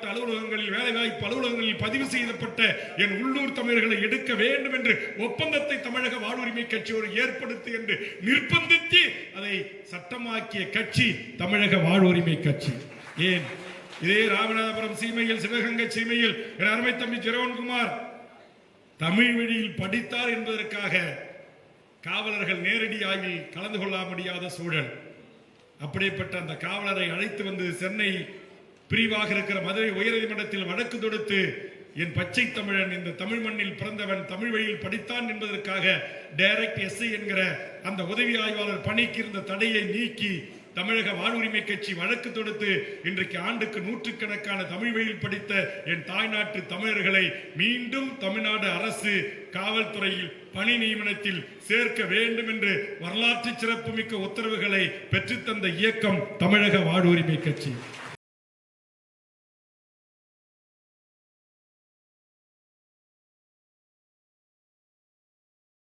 மாவட்ட அலுவலகங்களில் வேலைவாய்ப்பு அலுவலகங்களில் பதிவு செய்யப்பட்ட என் உள்ளூர் தமிழர்களை எடுக்க வேண்டும் என்று ஒப்பந்தத்தை தமிழக வாழ்வுரிமை கட்சியோடு ஏற்படுத்து என்று நிர்பந்தித்து அதை சட்டமாக்கிய கட்சி தமிழக வாழ்வுரிமை கட்சி. ஏன் இதே ராமநாதபுரம் சீமையில், சிவகங்கை சீமையில் என் அருமை தம்பி ஜெரோன்குமார் தமிழ் வழியில் படித்தார் என்பதற்காக காவலர்கள் நேரடி ஆய்வில் கலந்து கொள்ள முடியாத சூழல். அப்படிப்பட்ட அந்த காவலரை அழைத்து வந்து சென்னை பிரிவாக இருக்கிற மதுரை உயர்நீதிமன்றத்தில் வழக்கு தொடுத்து என் பச்சை தமிழன், இந்த தமிழ் மண்ணில் பிறந்தவன், தமிழ் வழியில் படித்தான் என்பதற்காக டைரக்ட் எஸ்ஐ என்கிற அந்த உதவி ஆய்வாளர் பணிக்கு இருந்த தடையை நீக்கி தமிழக வாழ்வுரிமை கட்சி வழக்கு தொடுத்து இன்றைக்கு ஆண்டுக்கு நூற்றுக்கணக்கான தமிழ் வழியில் படித்த என் தாய்நாட்டு தமிழர்களை மீண்டும் தமிழ்நாடு அரசு காவல்துறையில் பணி நியமனத்தில் சேர்க்க வேண்டும் என்று வரலாற்று சிறப்புமிக்க உத்தரவுகளை பெற்றுத்தந்த இயக்கம் தமிழக வாழ்வுரிமை கட்சி.